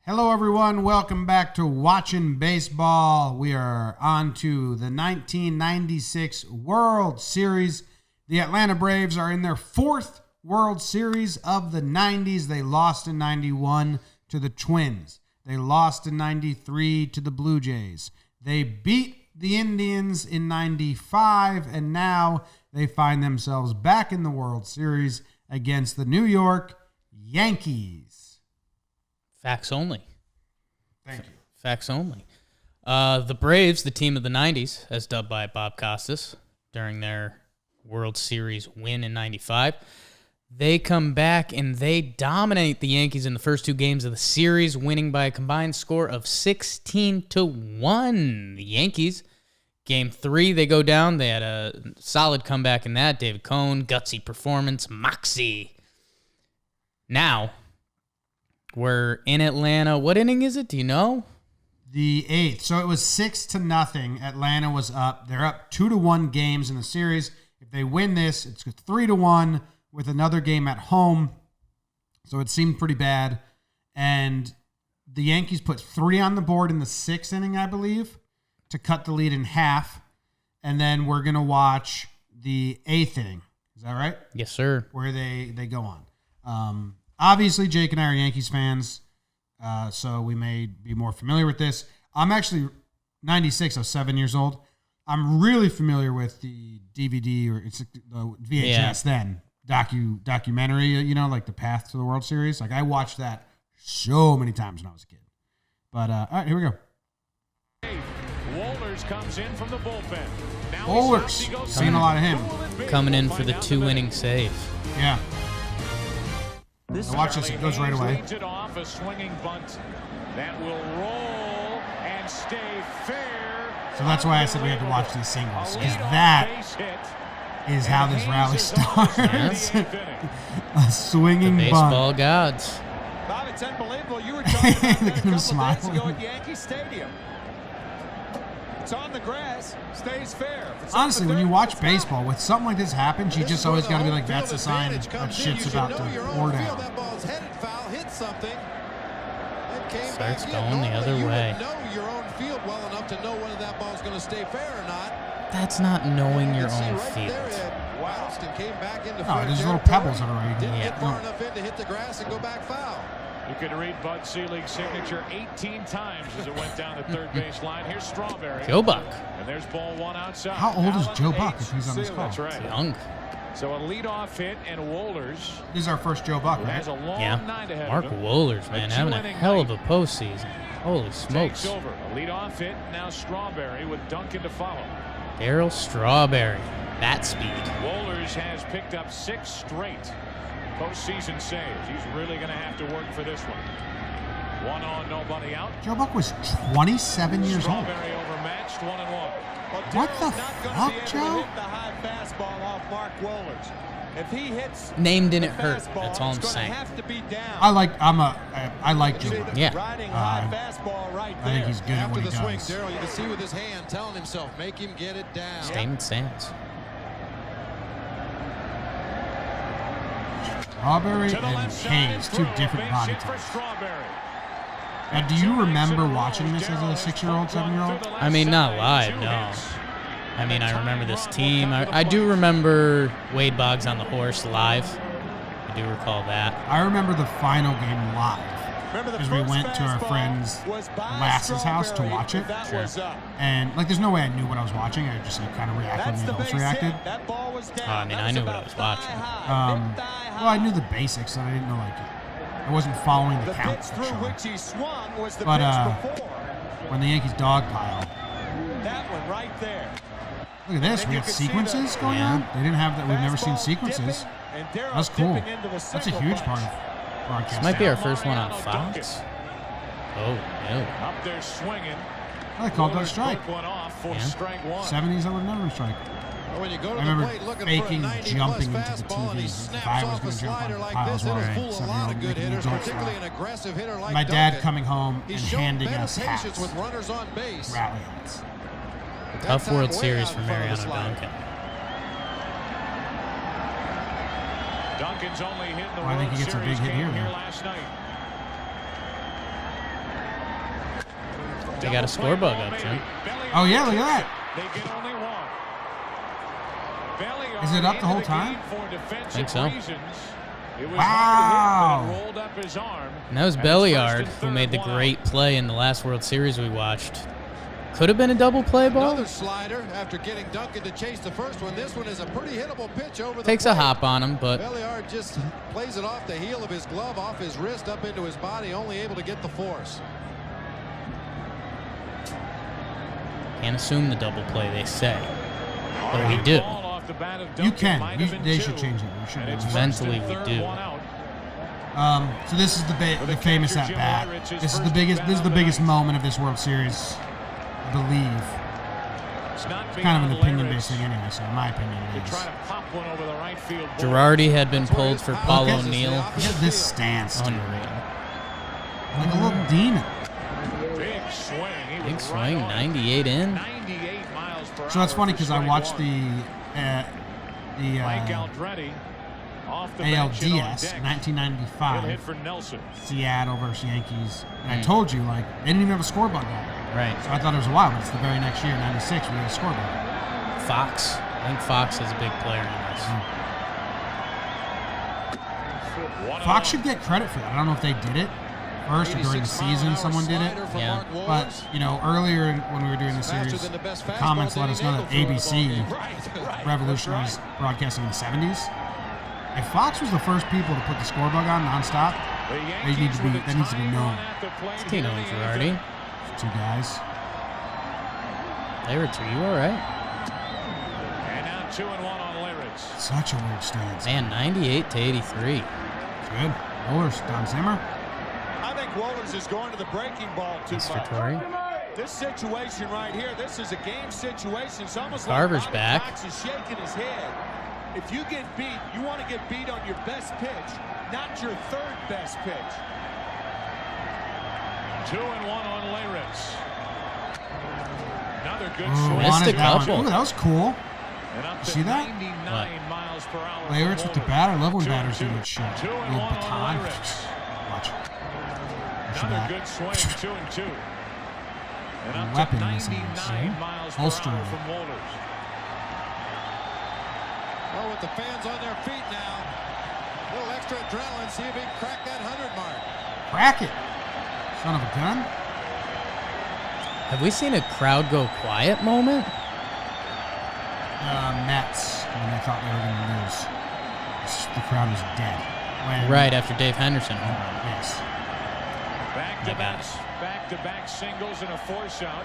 Hello, everyone. Welcome back to Watchin Baseball. We are on to the 1996 World Series. The Atlanta Braves are in their fourth World Series of the 90s. They lost in 91 to the Twins. They lost in 93 to the Blue Jays. They beat the Indians in 95, and now they find themselves back in the World Series against the New York Yankees. Facts only. Thank you. Facts only. The Braves, the team of the 90s, as dubbed by Bob Costas during their World Series win in 95, they come back and they dominate the Yankees in the first two games of the series, winning by a combined score of 16-1. The Yankees, Game 3, they go down. They had a solid comeback in that. David Cohn, gutsy performance, moxie. Now, we're in Atlanta. What inning is it? Do you know? The 8th. So it was 6-0. Atlanta was up. They're up 2-1 games in the series. If they win this, it's 3-1 with another game at home. So it seemed pretty bad. And the Yankees put 3 on the board in the 6th inning, I believe, to cut the lead in half. And then we're going to watch the 8th inning. Is that right? Yes, sir. Where they go on. Obviously, Jake and I are Yankees fans, so we may be more familiar with this. I'm actually 96, I was 7 years old. I'm really familiar with the DVD, or it's the VHS then, documentary, you know, like the Path to the World Series. Like, I watched that so many times when I was a kid. But, all right, here we go. Wohlers comes in from the bullpen. Wohlers, seen a lot of him. Coming in for the 2-inning save. Yeah. Watch this, it goes right away. It off, a swinging bunt that will roll and stay fair. So that's why I said we had to watch these singles, because that is how this rally starts. A swinging the baseball bunt. gods. Bob, it's unbelievable. You were talking about that a couple days ago at Yankee Stadium. It's on the grass, stays fair. Honestly, when you watch baseball, with something like this happens, you just always got to be like, that's a sign that shit's about to pour down. That ball's headed foul, hit something. Starts going the other way. You know your own field well enough to know whether that ball's going to stay fair or not. That's not knowing your own field. No, there's little pebbles that are right Didn't here. get far enough in to hit the grass and go back foul. You could read Bud Selig's signature 18 times as it went down the third base line. Here's Strawberry. Joe Buck. And there's ball one outside. How old is Joe Buck if he's on this call? That's right. Young. So a leadoff hit, and Wohlers This is our first Joe Buck, right? has a long Yeah. night ahead Mark of him. Wohlers, man, having a hell of a postseason. Holy smokes. Takes over. A leadoff hit, now Strawberry with Duncan to follow. Darryl Strawberry. Bat speed. Wohlers has picked up 6 straight postseason saves. He's really going to have to work for this one. 1 on, nobody out. Joe Buck was 27 years old. Strawberry overmatched, 1-1. What the fuck, Joe? Hit the high fastball off Mark Wohlers. If he hits Name didn't the hurt. fastball, That's all I'm it's gonna saying. have to be down. I like Joe Buck. Yeah. Riding high fastball right there. I think he's good at what After he the swing, does. Darryl, you can see with his hand telling himself, make him get it down. Statement stands. Strawberry and Hayes, two different body types. Now, do you remember watching this as a 6-year-old, 7-year-old? I mean, not live, no. I mean, I remember this team. I do remember Wade Boggs on the horse live. I do recall that. I remember the final game live, because we went to our friend's Lass's house to watch it. Sure. And, like, there's no way I knew what I was watching. I just, like, kind of reacted when the host reacted. I mean, I knew what I was watching. Well, I knew the basics, and I didn't know, like, I wasn't following the count for sure. But when the Yankees dogpile, that one right there. look at this. We have sequences going on. They didn't have that. We've never seen sequences. That's cool. That's a huge part of broadcast. This might be our first one on Fox. Oh, no. Up there swinging. I called that a strike. Broke one off for Yeah. strike one. 70s, I would never been strike. When you go to I the remember plate looking faking for a 90 jumping plus into the fastball, and he TV. If snaps I was off going a to jump on slider the like pile this, as well, it'll fool a lot 7-year-old of good making me hitters, joke particularly an style. aggressive hitter like My dad Duncan. coming home and He's shown handing better us patience hats, with runners on base. rally hats. Tough time World way Series out for in front of Mariano the slider. Duncan. Duncan's only hit in the Well, I think World he gets a Series big hit game here, though. last night. They got a score bug up, Jim. Oh, yeah, look at that. They get only one. Belliard Is it up the whole into game time? for defensive Think so. reasons. It was Wow. hard to hit, but it rolled up his arm. And that was And it's Belliard first and who made the third, one great out. play in the last World Series we watched. Could have been a double play ball. Another slider after getting Duncan to chase the first one. This one is a pretty hittable pitch over the Takes a plate. hop on him, but Belliard just plays it off the heel of his glove, off his wrist, up into his body, only able to get the force. can't assume the double play, they say. But we do. Ball off the bat of You Duncan, can. might have been They two. should change it. We should And do it's it. first and Mentally, we third, do. one out. So this is the famous catcher, at bat. Jomboy, it's his This is the first biggest. at This is bat the of the biggest night. moment of this World Series, I believe. It's not It's kind of an beyond opinion-based Leyritz thing anyway, so in my opinion to it is. try to pop one over the right field. Girardi had been pulled for Paul Look at- O'Neill. Look at this stance, dude. Unreal. Like a little demon. Big swing. He Big was swing, right on it. 98 in. 98 miles per hour. So that's funny for because I strike watched one. Mike the Aldretti off the bench and on ALDS deck. He'll 1995 hit for Nelson. Seattle versus Yankees, and I told you like they didn't even have a score bug on it. Right. So I thought it was a while, but it's the very next year, '96, we had a score bug. Fox. I think Fox is a big player in this. Fox should get credit for that. I don't know if they did it first or during the season. Someone did it. Yeah. But, you know, earlier when we were doing the series, the comments let us know that ABC revolutionized broadcasting in the 70s. If Fox was the first people to put the score bug on nonstop, that needs to be known. Tino and Girardi. Two guys. Leyritz, are you all right? And now 2-1 on Leyritz. Such a weird stance. Man, 98 to 83. Good. Rollers, Don Zimmer. I think Wohlers is going to the breaking ball too Mr. much. Torre. This situation right here, this is a game situation. It's almost Carver's like back. Fox is shaking his head. If you get beat, you want to get beat on your best pitch, not your third best pitch. 2-1 on Leyritz. Another good Missed swing. a Wanted that one. couple. Ooh, that was cool. And up to see that? 99 miles per hour. Leyritz with the bat. I love when batters do that shit. 2-1 Little on baton. Leyritz. Watch. Another good swing, 2-2. And up Weapon to in his hands. 99 miles per Holster. hour from Wohlers. Oh, with the fans on their feet now. A little extra adrenaline. See if he can crack that 100 mark. Crack it. Son of a gun. Have we seen a crowd go quiet moment? Mets, when they thought they were going to lose. The crowd was dead. When, Right after Dave Henderson home run. Yes. Back-to-back singles and a force out.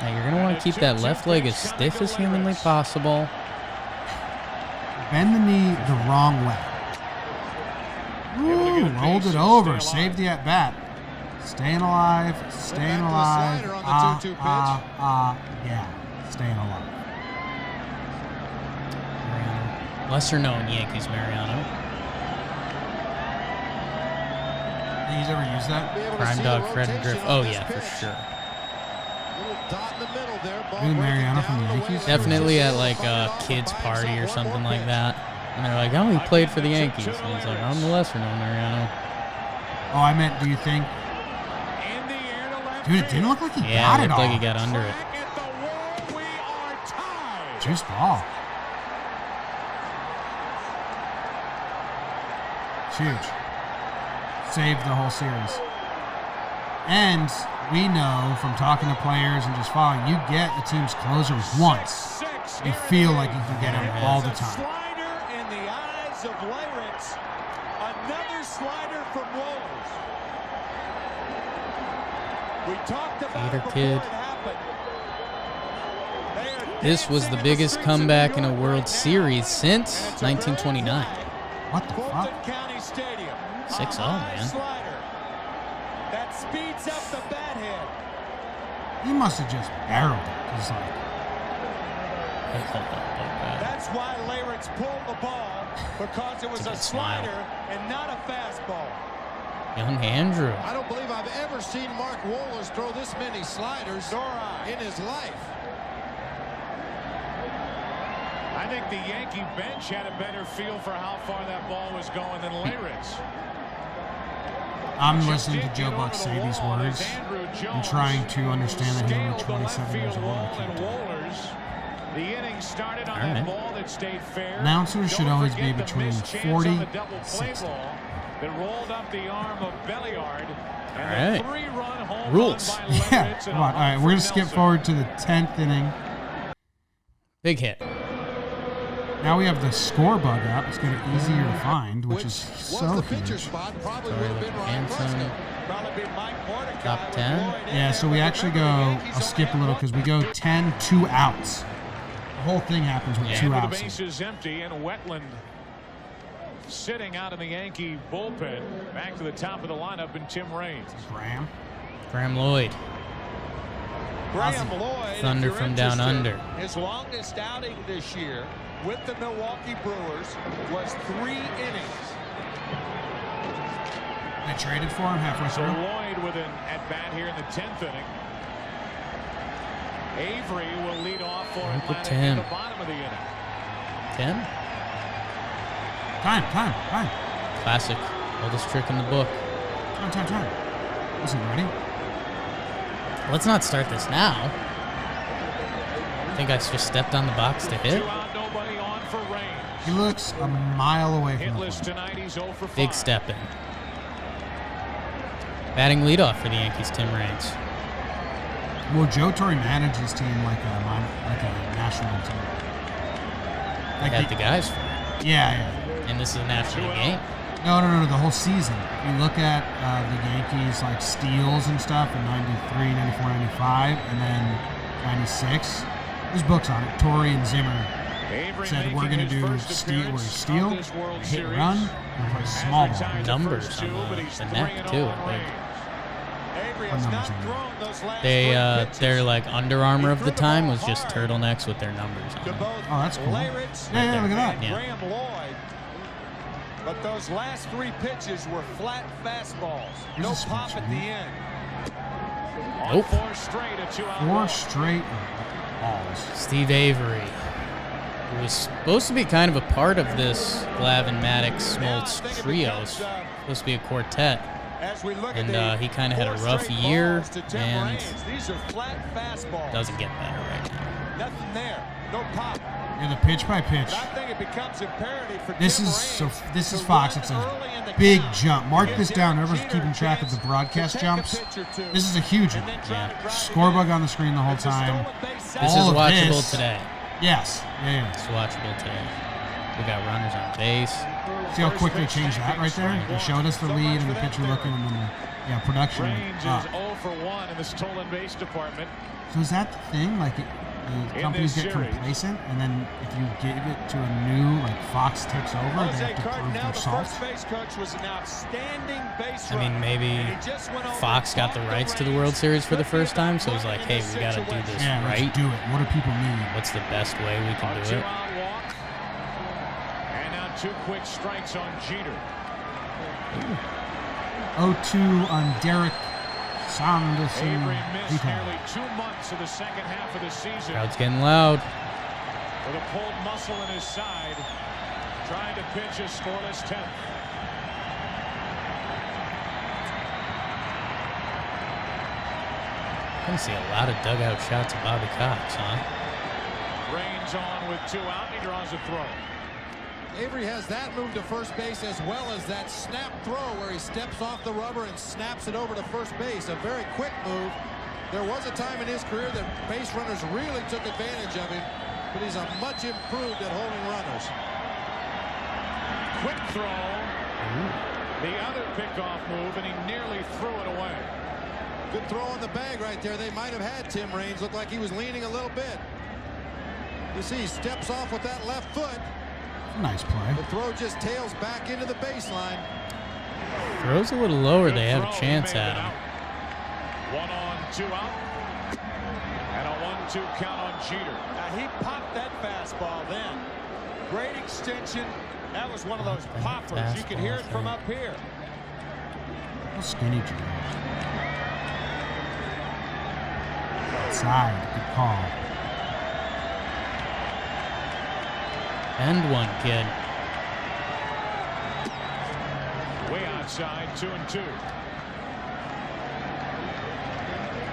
Now you're going to want to keep that left leg as stiff as humanly possible. Bend the knee the wrong way. Ooh, rolled it over. Saved the at bat. Staying alive. Staying Back to a alive. slider on the 2-2 pitch. Yeah. Staying alive. Mariano. Lesser known Yankees Mariano. Think he's ever used that? Be able to Prime see dog the Fred and rotation Griff. on Oh this yeah, for pitch. sure. Little dot in the middle there. Ball Maybe breaking Mariano down from the the Yankees? way. Definitely at like a kid's party or something like that. And they're like, oh, he played for the Yankees. And he's like, I'm the lesser known Mariano. Oh, I meant, do you think? In the air to left Dude, it didn't look like he Yeah, got it it looked all. like he got under it. Back at the wall, we are tied. Juice ball. It's huge. Saved the whole series. And we know from talking to players and just following, you get a team's closer once. You feel like you can get him all the time. Slider in the eyes of Leyritz. Another slider from Wohlers. We talked about Hater it before kid. it happened. They are This was the dancing in biggest streets of comeback New in a York World right now. Series since And it's a very 1929. What the Fulton fuck? County Stadium. 6-0, A high man. Slider that speeds up the bat head. He must have just barreled it. He's like, That's why Leyritz pulled the ball, because it was It's a a good smile. slider and not a fastball. Young Andrew. I don't believe I've ever seen Mark Wohlers throw this many sliders Nor I. in his life. I think the Yankee bench had a better feel for how far that ball was going than Leyritz. I'm listening to Joe Buck say these words. I'm trying to understand that he's only 27 years old. I can't do it. The inning started on that ball that stayed fair. Announcers should always be between 40 and 60. That rolled up the arm of Belliard. All right. Three-run home Rules. run by Yeah, Leverett come on. All right, we're going to skip forward to the 10th inning. Big hit. Now we have the score bug up. It's getting easier to find, which is so huge. Torre looking handsome. Top 10. Yeah, so we actually go, I'll skip a little because we go 10, 2 outs. The whole thing happens with 2 The outs. base is empty, and Wetland sitting out in the Yankee bullpen. Back to the top of the lineup, and Tim Raines. Graham Lloyd. Graham Lloyd, Thunder from down under. His longest outing this year with the Milwaukee Brewers was 3 innings. They traded for him halfway So through. Lloyd with an at-bat here in the 10th inning. Avery will lead off for Atlanta in the bottom of the inning. Tim? Time. Classic. Oldest trick in the book. Time. Isn't ready? Let's not start this now. I think I just stepped on the box to hit. 2 out, nobody on for Raines. He looks a mile away from the Hitless plate. tonight, he's 0 for 5. Big step in. Batting leadoff for the Yankees, Tim Raines. Will Joe Torre manage his team like a national team? They had the guys for it. Yeah. And this is a national game. No, the whole season. You look at the Yankees like steals and stuff in 93, 94, 95, and then 96. There's books on it. Torre and Zimmer said we're going to do steal, hit run, and play small ball. Numbers on the neck, too. Avery has not thrown those last 3 pitches. Their like Under Armour of the time was just turtlenecks with their numbers on To them. both Oh, that's cool. Leyritz Yeah, look at that. and Yeah. Graham Lloyd. But those last 3 pitches were flat fastballs. Here's No a switch, pop at the end. On Nope. 4 straight, a 2-out 4 ball. straight balls. Steve Avery, who was supposed to be kind of a part of this Glavine, Maddox, Smoltz trio. Supposed to be a quartet. As we look And, at the he kinda had a 4 rough straight year, balls to Tim and Raines. These are flat fastballs. Doesn't get better right now. Nothing there. No pop. Yeah, the pitch by pitch. But I think it becomes imperative for This Tim is Raines this is to Fox. run It's a early in the big count. jump. Mark Give this down. Derek Whoever's Jeter keeping track of the chance broadcast to take a jumps. pitch or two. This is a huge And one. then try to drive Score it in. bug on the screen the whole It's a time. stolen base This All is of watchable this- today. Yes. Yeah. It's watchable today. We got runners on base. See how quick they changed that right there? They showed us the lead and the pitcher looking, and then the production Raines went is up. 0 for 1 in the stolen base department. So is that the thing? Like, the companies this get series. complacent, and then if you give it to a new, like Fox takes over, they Jose have to prove Cardinal, their the salt. first base coach, was an outstanding base I mean, runner. maybe And he just went over Fox and got the talked rights to the Raines. World Series for the Could be first time, so it was money like, in hey, this we got to do situation. this Yeah, let's right. do it. What do people need? What's the best way we can do it? 2-out walk. And now 2 quick strikes on Jeter. 0-2 on Derek Sanderson. Avery missed Vito. nearly 2 months of the second half of the season Crowd's getting loud. with a pulled muscle in his side, trying to pitch a scoreless 10th. I'm going to see a lot of dugout shots of Bobby Cox, huh? Raines on with 2 out, and he draws a throw. Avery has that move to first base as well as that snap throw where he steps off the rubber and snaps it over to first base. A very quick move. There was a time in his career that base runners really took advantage of him, but he's a much improved at holding runners. Quick throw. The other pickoff move, and he nearly threw it away. Good throw on the bag right there. They might have had Tim Raines. Looked like he was leaning a little bit. You see he steps off with that left foot. Nice play. The throw just tails back into the baseline. Throws a little lower. Good They have a throw, chance made it at him. out. 1 on, 2 out. And a 1-2 count on Jeter. Now, he popped that fastball then. Great extension. That was one of those poppers. You could hear it from up here. How skinny Jeter. Outside. Good call. And one, kid. Way outside, 2-2.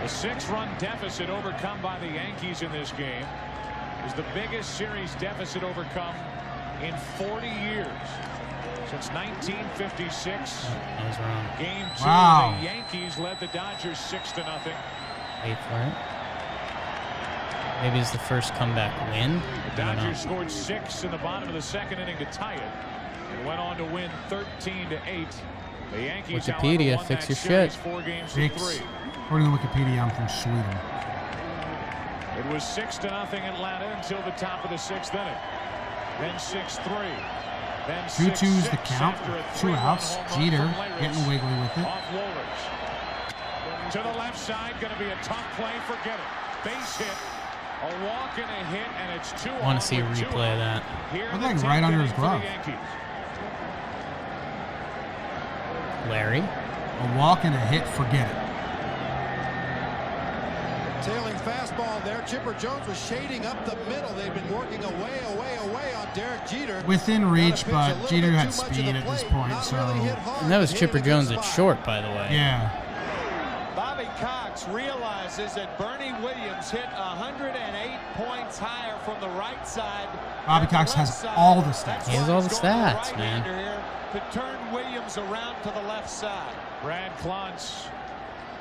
The 6-run deficit overcome by the Yankees in this game is the biggest series deficit overcome in 40 years. Since 1956. I was wrong. Game 2, Wow. the Yankees led the Dodgers 6-0. Wait for it. Maybe it's the first comeback win. The I don't know. Dodgers scored 6 in the bottom of the 2nd inning to tie it and went on to win 13-8. The Yankees, Wikipedia, however, won fix that your series shit. 4 games to Fix. 3. According to Wikipedia, I'm from Sweden. It was 6-0 Atlanta until the top of the 6th inning. Then 6-3. Then 2-2's the 6-6 count. after a 2 outs. three-run home run Jeter from Leyritz getting wiggly with it. off Wohlers. To the left side, going to be a tough play. Forget it. Base hit. A walk and a hit, and it's 2 I want to see a replay of that. Looked like right under his glove. Larry. A walk and a hit, forget it. Tailing fastball there. Chipper Jones was shading up the middle. They've been working away on Derek Jeter. Within reach, but Jeter had speed at this point, so. And that was Chipper Jones at short, by the way. Yeah. Bobby Cox realizes that Bernie Williams hit 108 points higher from the right side. Bobby Cox has all the stats. He has all the stats, man. To turn Williams around to the left side. Brad Klontz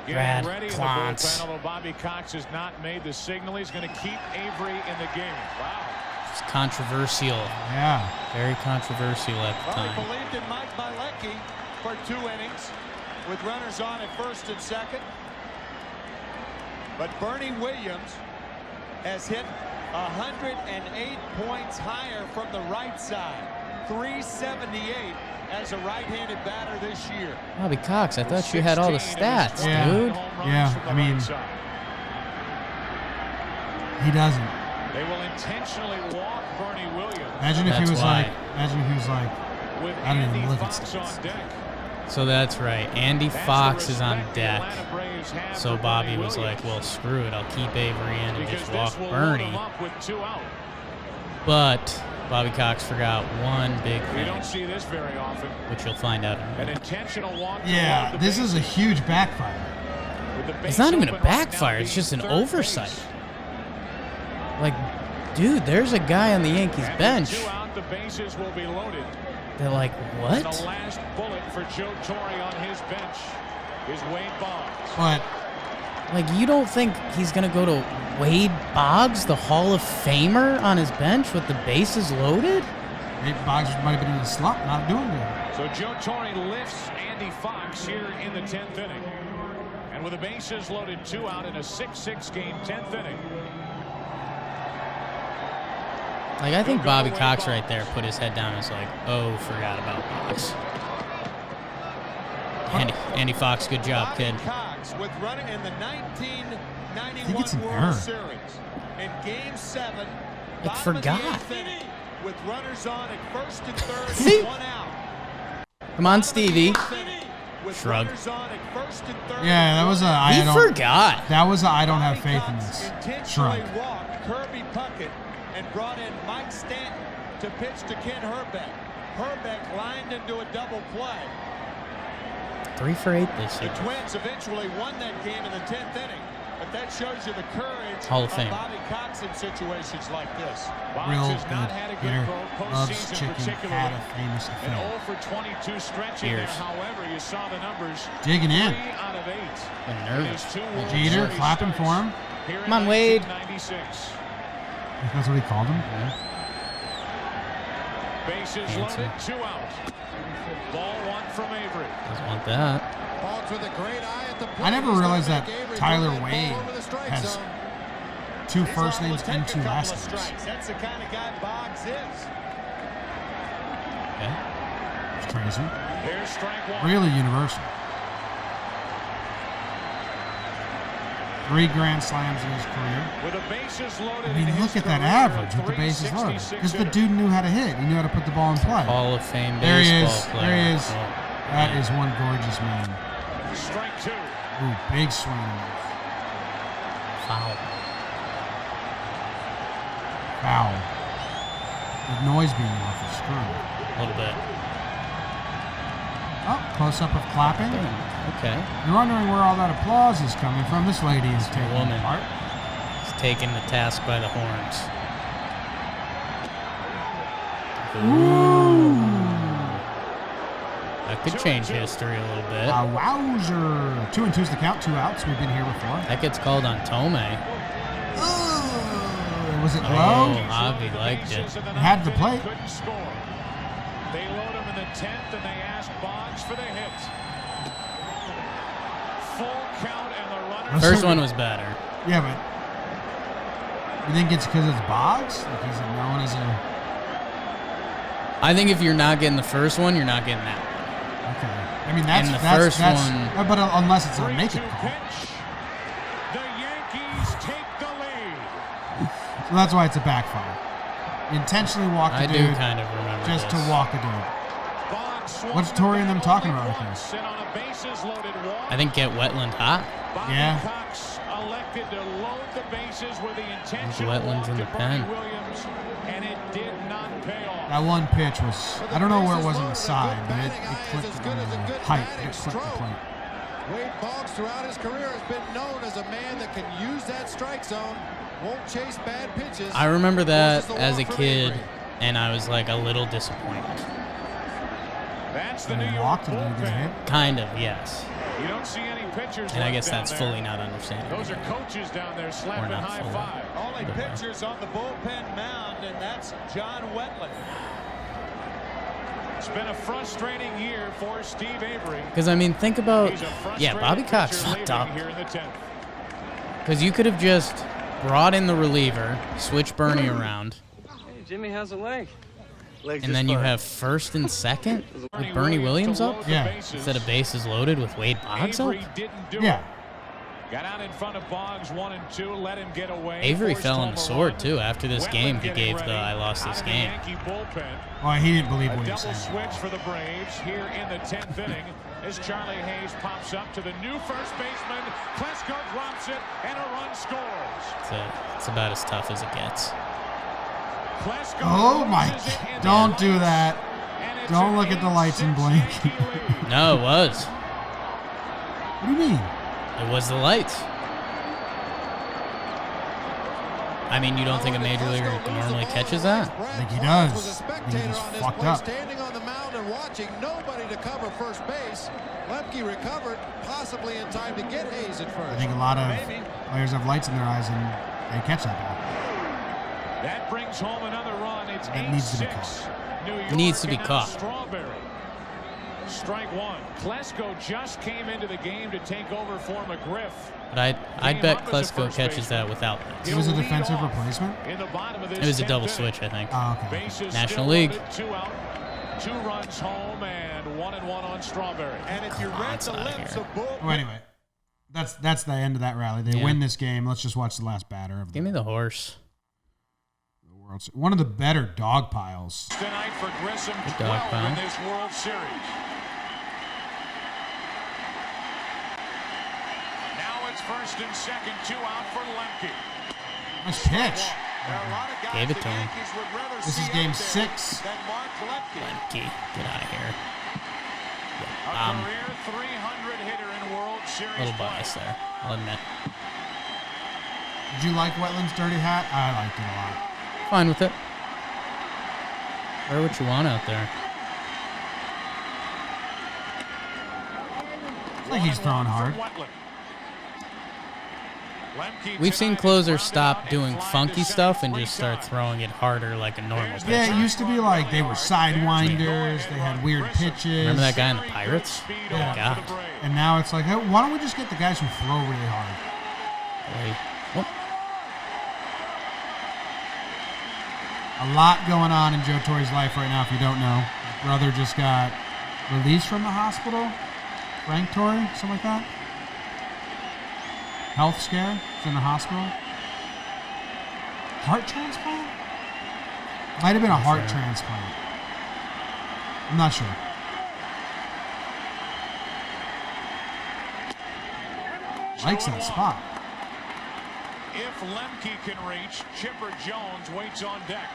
Brad getting ready in the Klontz. bullpen, although Bobby Cox has not made the signal. He's going to keep Avery in the game. Wow. It's controversial. Yeah. Very controversial at the Well, he time. believed in Mike Bilecki for 2 innings with runners on at first and second. But Bernie Williams has hit 108 points higher from the right side. 378 as a right-handed batter this year. Bobby Cox, I thought you had all the stats, Yeah. dude. Yeah, I mean, he doesn't. They will intentionally walk Bernie Williams Imagine if he That's was why. like, imagine if he was like, with I don't even Andy look at Fox stats. on deck. So that's right. Andy That's Fox the is on respect the deck. Atlanta Braves have So for Bobby Bernie was like, Williams, well, screw it. I'll keep Avery in and because just this walk will load Bernie. him up with 2 out. But Bobby Cox forgot one big We thing, don't see this very often. which you'll find out in a An minute. intentional walk. to yeah, load the this is a bases. huge backfire. With the It's base not even a open right now, backfire. It's being just an third oversight. base. Like, dude, there's a guy on the Yankees And bench. with 2 out, the bases will be loaded. They're like, And what? the last bullet for Joe Torre on his bench is Wade Boggs. But Like, you don't think he's going to go to Wade Boggs, the Hall of Famer, on his bench with the bases loaded? Nate Boggs might have been in a slump, not doing good. So Joe Torre lifts Andy Fox here in the 10th inning. And with the bases loaded, 2 out in a 6-6 game 10th inning. Like, I think Bobby Cox right there put his head down and was like, oh, forgot about Boggs. Andy Fox, good job, kid. Bobby Cox with running in the I think it's 1991 an World error. Series. In Game 7, Like, bottom of the forgot. 8th inning, with runners on at first and third, See? and 1 out. Come on, Stevie. With Shrug. runners on at first and third, Yeah, that was a I He don't. forgot. That was a I don't have Bobby faith in Cox this. intentionally Shrug. walked Kirby Puckett and brought in Mike Stanton to pitch to Ken Herbeck. Herbeck lined into a double play. 3 for 8 this The year. Twins eventually won that game in the 10th inning, but that shows you the courage Hall of Fame. Bobby Cox in situations like this. Boggs Real has not good had a good hitter. Loves postseason chicken. particularly. Had a famous An affair. 0 for 22 stretch in there. Years. However, you saw the numbers. Digging 3 in. out of 8. Been in nervous. his 2 World Jeter Series clapping for starts him. here in Come on, Wade. 1996. That's what he called him. Bases Handsome. loaded, 2 out. Ball 1 from Avery. Doesn't want that. Boggs with a great eye at the plate. I never He's realized gonna that make Avery Tyler throw that ball Wade over the strike has zone. 2 He's first liable names to take and a 2 couple last of names. strikes. That's the kind of guy Boggs is. Okay. It's crazy. Here's strike 1. Really universal. 3 grand slams in his career. With the bases loaded I mean, in look his at that career, average with the bases loaded. 366 Because the hitter. dude knew how to hit. He knew how to put the ball in play. Hall of Fame There he baseball is. player. There he is. Oh, That is one gorgeous man. Strike 2. Ooh, big swing. foul. Foul. The noise being off is screwed. A little bit. Oh, close up of clapping. Damn. Okay. You're wondering where all that applause is coming from. This lady is taking woman. part. He's taking the task by the horns. Ooh. That could change history a little bit. A wowzer. 2-2's the count. 2 outs. We've been here before. That gets called on Tome. Was it Oh, low? Javi liked it. It had the plate. Couldn't score. They load him in the 10th, and they ask Boggs for the hit. Full count, and the runner. First one was better. Yeah, but you think it's because it's Boggs? Like he's known as a. I think if you're not getting the first one, you're not getting that one. Okay. I mean, that's And the that's, first that's, one- But unless it's a 3-2 make it call. pitch. The Yankees take the lead. So that's why it's a backfire. You intentionally walk I the do dude kind of remember just this. to walk a dude. Boggs swung What's the Torre and them bat talking only about right once, and on a bases-loaded walk, I think get Wetland hot. Bobby Yeah. Cox elected to load the bases with the intention Wetlands in the pen. Williams, and it did not pay off. That one pitch was, I don't know where it was on the side, but it clicked on the height. It clicked the plate. Wade Boggs throughout his career has been known as a man that can use that strike zone, won't chase bad pitches. I remember that Forces the as a walk from kid, Avery. and I was like a little disappointed. That's the And New he York walked and didn't get a hit. bullpen. Kind of, yes. You don't see any pitchers. And I left guess down that's there. fully not understanding. Those are coaches down there slapping not high fully. five. Only Either way. pitchers on the bullpen mound, and that's John Wetland. It's been a frustrating year for Steve Avery. Because, I mean, think about, He's a yeah, frustrated Bobby Cox pitcher fucked leaving up. here in the 10th. Because you could have just brought in the reliever, switched Bernie around, Hey, Jimmy, how's the leg? and then you have first and second with Bernie Williams to up load the Yeah. bases. instead of bases loaded with Wade Boggs up. Avery didn't do Yeah. it. Got out in front of Boggs 1 and 2, let him get away. Avery forced fell home on the a sword, run. too. After this Wetland game, he getting gave the ready. I lost this Out of game. The Yankee bullpen. Well, he didn't believe A what he double was saying. switch for the Braves here in the 10th inning as Charlie Hayes pops up to the new first baseman. Klesko drops it, and a run scores. It's about as tough as it gets. Klesko Oh my! loses it in Don't the do runs, that. and it's Don't an look at the lights and 8-6 blink. Yankee lead. No, it was. What do you mean? It was the lights. I mean, you don't think a major leaguer normally catches that? I think he does. Was a I think he spectator just on this fucked play, up. standing on the mound and watching, nobody to cover first base. Lemke recovered, possibly in time to get Hayes at I first. think a lot of Maybe. players have lights in their eyes and they catch that ball. That brings home another run. It's That needs to be 8-6. New York Needs to be and now caught. Strawberry. Strike one. Klesko just came into the game to take over for McGriff. But I'd bet Came up as a Klesko first catches baseman. that without lights. It was a He'll lead defensive off replacement? In the bottom of this It was a 10th double inning. switch, I think. Oh, okay. Bases National still League. loaded, 2 out. 2 runs home and 1-1 on Strawberry. And if you Come on, read it's the outta lips here. of bullpen, Well, anyway, that's the end of that rally. They Yeah. win this game. Let's just watch the last batter of Give me the horse. the World Series. One of the better dog piles. Tonight for Grissom, Good 12 dog, pal. in this World Series. Now it's first and second, 2 out for Lemke. Nice pitch. there are a lot of guys Gave it the to him. Yankees would rather This see is game out there 6. than Mark Lemke. Lemke, get out of here. A career 300 hitter in World Series A little play. bias there, I'll admit. Did you like Wetland's dirty hat? I liked it a lot. Fine with it. Wear what you want out there. It's like he's throwing hard. We've seen closers stop doing funky stuff and just start throwing it harder like a normal pitcher. Yeah, it used to be like they were sidewinders. They had weird pitches. Remember that guy in the Pirates? Yeah. God. And now it's like, hey, why don't we just get the guys who throw really hard? Boy. Oh, A lot going on in Joe Torre's life right now, if you don't know. His brother just got released from the hospital. Frank Torre, something like that. Health scare. He's in the hospital. Heart transplant? Might have been a heart transplant. I'm not sure. Likes that spot. If Lemke can reach, Chipper Jones waits on deck.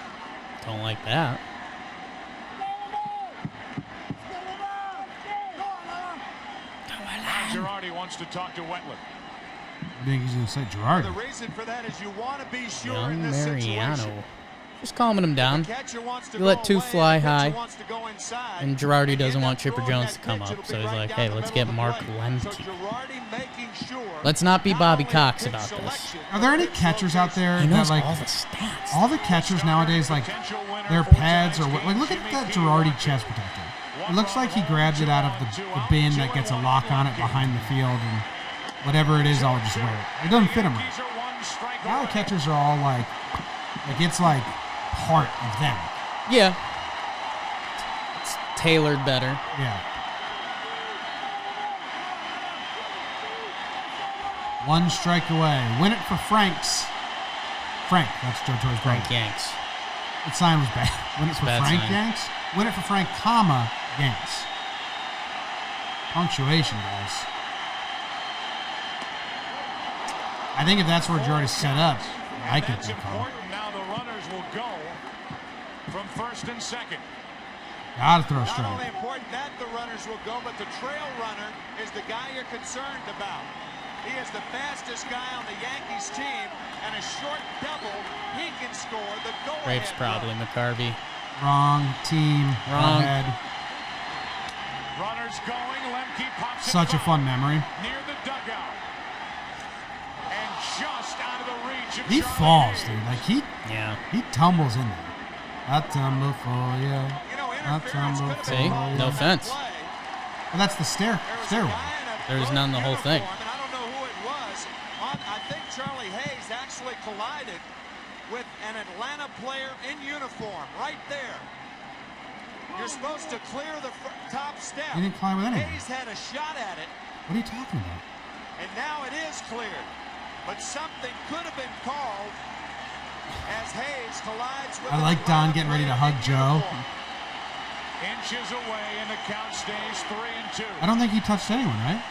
don't like that. Girardi wants to talk to Wetland. I think he's going to say The Girardi. reason for that is you want to be sure Young in this Mariano. situation. Just calming him down. Catcher wants to You let go two away, fly the pitcher high. wants to go inside. And Girardi And doesn't end want up Chipper throwing Jones that to come pitch. up. It'll So be he's right like, down hey, the let's middle get of the Mark plate. Lemke. So Girardi making sure Let's not be not Bobby only Cox pitch about this. selection, Are there any pitch catchers out there He that, knows like, all the stats. all the catchers nowadays, like, their pads or what? Like, look at that Girardi chest protector. It looks like he grabs it out of the bin that gets a lock on it behind the field, and whatever it is, I'll just wear it. It doesn't fit him right. Now the catchers are all like it's like part of them. Yeah. It's tailored better. Yeah. One strike away. Win it for Franks. Frank, that's Joe Torre's brother. Frank Yanks. The sign was bad. Win it for Bad Frank sign. Yanks. Win it for Frank, comma, Yanks. Punctuation, guys. I think if that's where Girardi's set up, I could That's be called. important. Now the runners will go from first and second. Gotta throw a Not strike. only important that the runners will go, but the trail runner is the guy you're concerned about. He is the fastest guy on the Yankees team, and a short double, he can score the go-ahead Braves probably. run. McCarvey. Wrong team. Wrong. Ahead. Runners going. Lemke pops it Such a front, fun memory. near the dugout. And just out of the reach of He Charlie falls, Hayes. dude. Like Yeah. he tumbles in there. I tumble for you. You know, I interference tumble could have for See? you. been called No on that offense. play. Well, that's the There was a stairway. guy in a There's blue none the whole thing. uniform, and I don't know who it was. I think Charlie Hayes actually collided with an Atlanta player in uniform right there. You're supposed to clear the top step. He didn't collide with anyone. Hayes had a shot at it, What are you talking about? and now it is cleared. But something could have been called as Hayes collides with I an like Don Atlanta getting ready to player hug in Joe. uniform. Inches away, and the count stays 3-2. I don't think he touched anyone, right?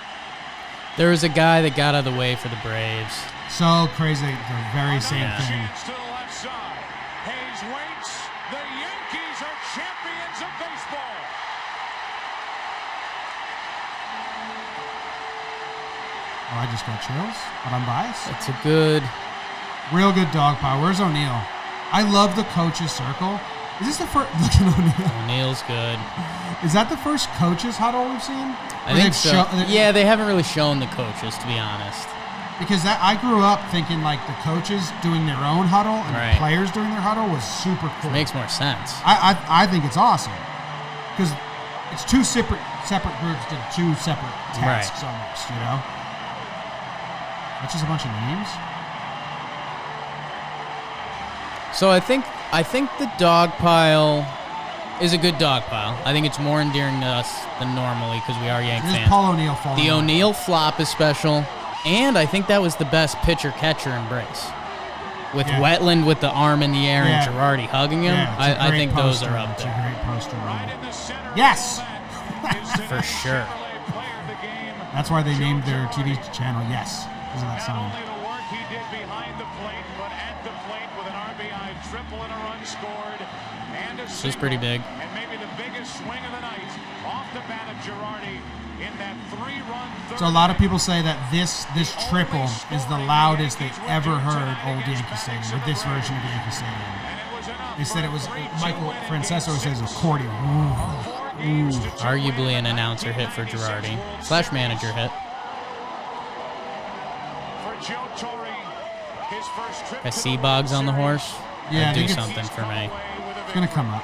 There was a guy that got out of the way for the Braves. So crazy. The very same Yeah. thing. Chance to the left side. Hayes waits. The Yankees are champions of baseball. Oh, I just got chills, but I'm biased. It's a good. Real good dog pile. Where's O'Neal? I love the coach's circle. Is this the first? Look at O'Neal. O'Neal's good. Is that the first coach's huddle we've seen? I Where think they've so. show- Yeah, they haven't really shown the coaches, to be honest. Because that I grew up thinking like the coaches doing their own huddle and Right. the players doing their huddle was super cool. Makes more sense. I think it's awesome because it's two separate groups did two separate tasks almost. You know, that's just a bunch of names. So I think the dog pile is a good dog pile. I think it's more endearing to us than normally because we are Yank This is fans. Paul O'Neal falling. The off. O'Neal flop is special, and I think that was the best pitcher-catcher embrace. With Yeah. Wetland with the arm in the air Yeah. and Girardi hugging him, Yeah, it's a I great think those poster. are up It's a there. great poster. Right in the center of Yes! the event is the For next sure. Chevrolet player of the game. That's why they named their TV channel Yes because of that Not sign. only the work he did behind the plate, but at the plate with an RBI triple and a run scored. And a This is single, pretty big. And maybe the biggest swing of the night off the bat of Girardi in that 3-run third. So a lot of people say that this triple is the loudest they've ever heard Old Yankee Stadium with this version of Yankee Stadium. And it was enough They said for it was a 3-2 Michael win Francesco in says Game accordion. Ooh. 4 games to 2. Arguably an announcer hit for Girardi. / manager hit. For Joe Torre, his first trip Got to the Seabogs on the World horse. Series. Yeah, I That'd do think it's- something for me. Away with a It's gonna come victory. up.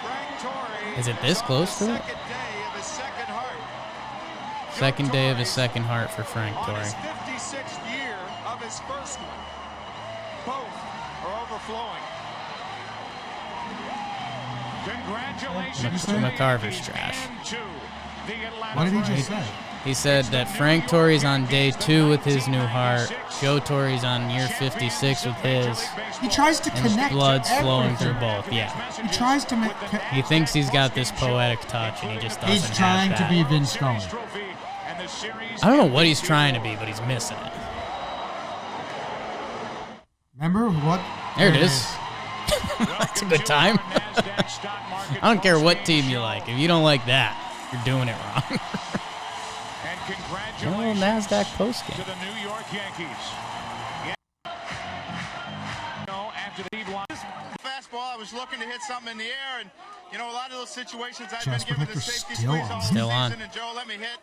Frank Torre Is it this on close the to it? second day of his second heart. Second day of his second heart for Frank On Torre. his 56th year of his first one. Both are overflowing. Congratulations to Mr. the McCarver's Yankees trash. and to the Atlanta What did he Braves. just say? He said that Frank Torre's on day 2 with his new heart. Joe Torre's on year 56 with his. He tries to And connect. blood's to flowing everything. through both. Yeah. He tries to make. He thinks he's got this poetic touch, and he just doesn't He's trying have to that. be Vince Scully. I don't know what he's trying to be, but he's missing it. Remember what? There it is. That's a good time. I don't care what team you like. If you don't like that, you're doing it wrong. And congratulations. Congratulations NASDAQ to postgame. the New York Yankees. After the lead one. Fastball, I was looking to hit something in the air, and you know, a lot of those situations I've Chest been given the protector safety still squeeze on. all Still season, on. and Joe let me hit.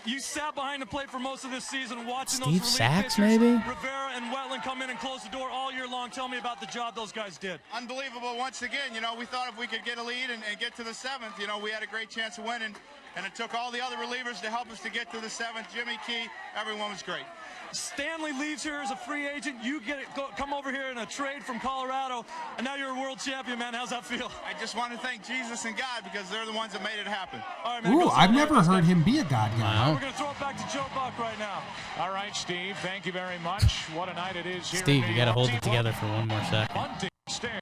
You sat behind the plate for most of this season, watching Steve those relief Sachs, pitchers, maybe? Rivera and Wetland come in and close the door all year long. Tell me about the job those guys did. Unbelievable once again. You know, we thought if we could get a lead and get to the seventh, you know, we had a great chance of winning. And it took all the other relievers to help us to get to the seventh. Jimmy Key, everyone was great. Stanley leaves here as a free agent. You come over here in a trade from Colorado, and now you're a world champion, man. How's that feel? I just want to thank Jesus and God because they're the ones that made it happen. All right, man, Ooh, go I've celebrate never this heard guy. him be a god guy. Wow. We're going to throw it back to Joe Buck right now. All right, Steve, thank you very much. What a night it is here. Steve, in you New got to York. hold Team it together for one more second. Bunting stand.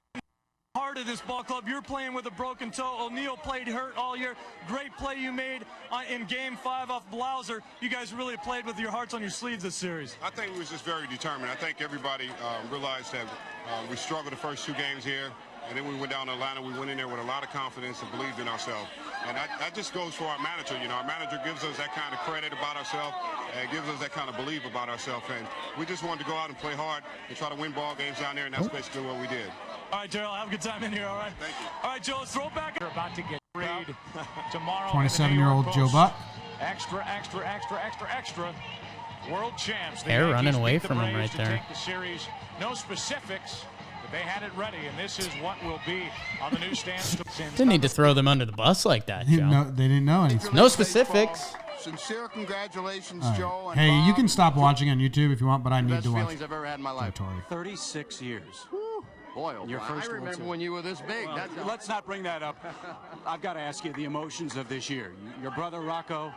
Heart of this ball club. You're playing with a broken toe. O'Neill played hurt all year. Great play you made in Game 5 off Blauser. You guys really played with your hearts on your sleeves this series. I think we was just very determined. I think everybody realized that we struggled the first 2 games here, and then we went down to Atlanta. We went in there with a lot of confidence and believed in ourselves. And that just goes for our manager. You know, our manager gives us that kind of credit about ourselves and gives us that kind of belief about ourselves. And we just wanted to go out and play hard and try to win ball games down there, and that's basically what we did. All right, Darryl, have a good time in here, all right? Thank you. All right, Joe, let's throw it back. You're about to get read tomorrow. 27-year-old Joe Buck. Extra. World champs. The Hair Yankees running away beat the from him Braves right to there. take the series. No specifics, but they had it ready, and this is what will be on the newsstands. Didn't need to throw them under the bus like that, They didn't Joe. know, they didn't know anything. No specifics. Sincere congratulations, All right. Joe. And Hey, you Bob. can stop watching on YouTube if you want, but I need Best to watch feelings I've ever had in my life. Torre. 36 years. Boy, oh Your boy, first I World remember Series. when you were this big. Well, let's not bring that up. I've got to ask you the emotions of this year. Your brother Rocco,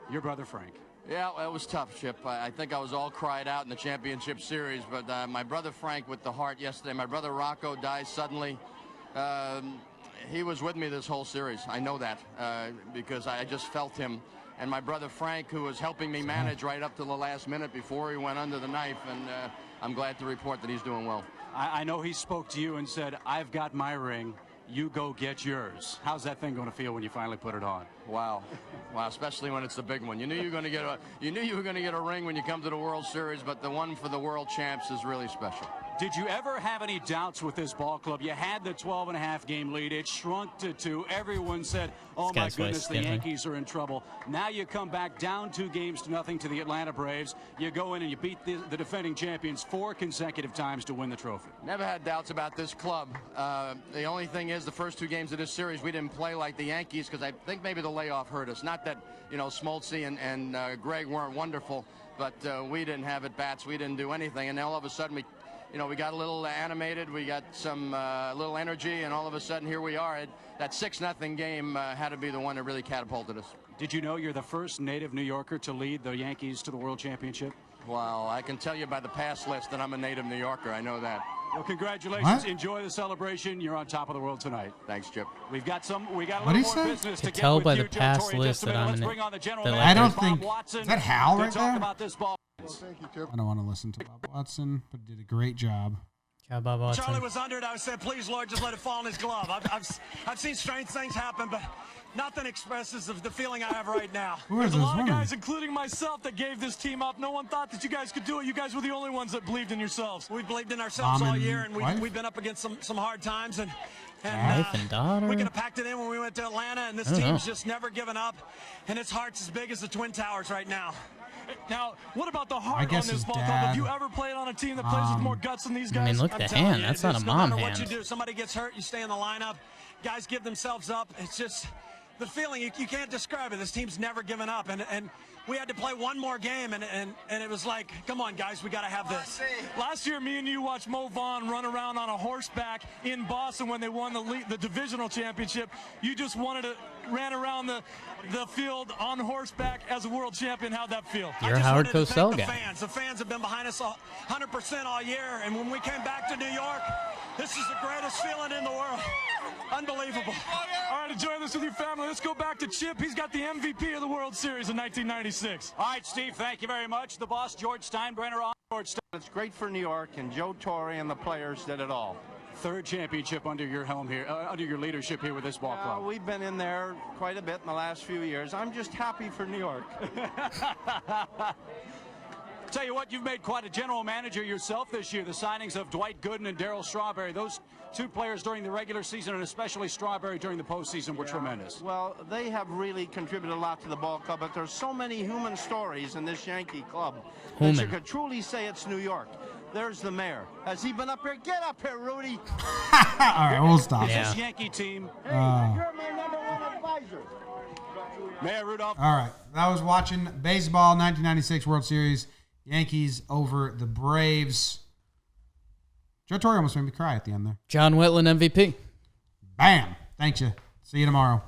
your brother Frank. Yeah, well, it was tough, Chip. I think I was all cried out in the championship series, but my brother Frank with the heart yesterday. My brother Rocco died suddenly. He was with me this whole series. I know that because I just felt him. And my brother Frank, who was helping me manage right up to the last minute before he went under the knife, and I'm glad to report that he's doing well. I know he spoke to you and said, I've got my ring. You go get yours. How's that thing going to feel when you finally put it on? Wow, wow! Especially when it's the big one. You knew you were going to get a ring when you come to the World Series, but the one for the World Champs is really special. Did you ever have any doubts with this ball club? You had the 12.5 game lead. It shrunk to 2. Everyone said, oh my guy's goodness, the stiffing. Yankees are in trouble. Now you come back down 2 games to nothing to the Atlanta Braves. You go in and you beat the defending champions 4 consecutive times to win the trophy. Never had doubts about this club. The only thing is the first 2 games of this series, we didn't play like the Yankees because I think maybe the layoff hurt us. Not that, you know, Smoltz and Greg weren't wonderful, but we didn't have at-bats. We didn't do anything. And then all of a sudden we got a little animated. We got some little energy, and all of a sudden here we are. That 6-0 game had to be the one that really catapulted us. Did you know you're the first native New Yorker to lead the Yankees to the World Championship? Well, I can tell you by the pass list that I'm a native New Yorker. I know that. Well, congratulations. What? Enjoy the celebration. You're on top of the world tonight. Thanks, Chip. We got a What'd little he more say? business Could to get tell with by you, the Joe pass Torre. list Just a that minute. I'm Let's in bring on the general the manager, I don't Bob think- Watson, is that Hal to right talk there? about this ball. I don't want to listen to Bob Watson, but did a great job. Bob Watson. Charlie was under it. I said, please, Lord, just let it fall in his glove. I've seen strange things happen, but nothing expresses the feeling I have right now. Who is There's a this lot of woman? guys, including myself, that gave this team up. No one thought that you guys could do it. You guys were the only ones that believed in yourselves. We believed in ourselves Mom all and year, and wife? we've been up against some hard times. And Wife and daughter? we could have packed it in when we went to Atlanta, and this I don't team's know. just never given up. And its heart's as big as the Twin Towers right now. Now, what about the I heart on guess this his ball club? dad, Have you ever played on a team that plays with more guts than these guys? I mean, look at I'm the telling hand. you, That's not a it's mom no matter hand. what you do, somebody gets hurt, you stay in the lineup. Guys give themselves up. It's just the feeling, you can't describe it. This team's never given up, and we had to play one more game, and it was like, come on, guys, we got to have this. Last year, me and you watched Mo Vaughn run around on a horseback in Boston when they won the divisional championship. You just ran around the field on horseback as a world champion. How'd that feel? You're I a just Howard wanted to thank Cosell the guy. fans. The fans have been behind us 100% all year, and when we came back to New York, this is the greatest feeling in the world. Unbelievable. All right, enjoy this with your family. Let's go back to Chip. He's got the MVP of the World Series in 1996. All right, Steve, thank you very much. The boss, George Steinbrenner, on George Stein. It's great for New York, and Joe Torre and the players did it all. third championship under your helm here, under your leadership here with this ball club. We've been in there quite a bit in the last few years. I'm just happy for New York. Tell you what, you've made quite a general manager yourself this year. The signings of Dwight Gooden and Darryl Strawberry, those two players during the regular season and especially Strawberry during the postseason were tremendous. Well, they have really contributed a lot to the ball club, but there's so many human stories in this Yankee club that you could truly say it's New York. There's the mayor. Has he been up here? Get up here, Rudy. All right, we'll stop. This Yankee team. Hey, you're my number one advisor. Mayor Rudolph. All right, that was Watching Baseball 1996 World Series. Yankees over the Braves. Joe Torre almost made me cry at the end there. John Wetland MVP. Bam. Thanks you. See you tomorrow.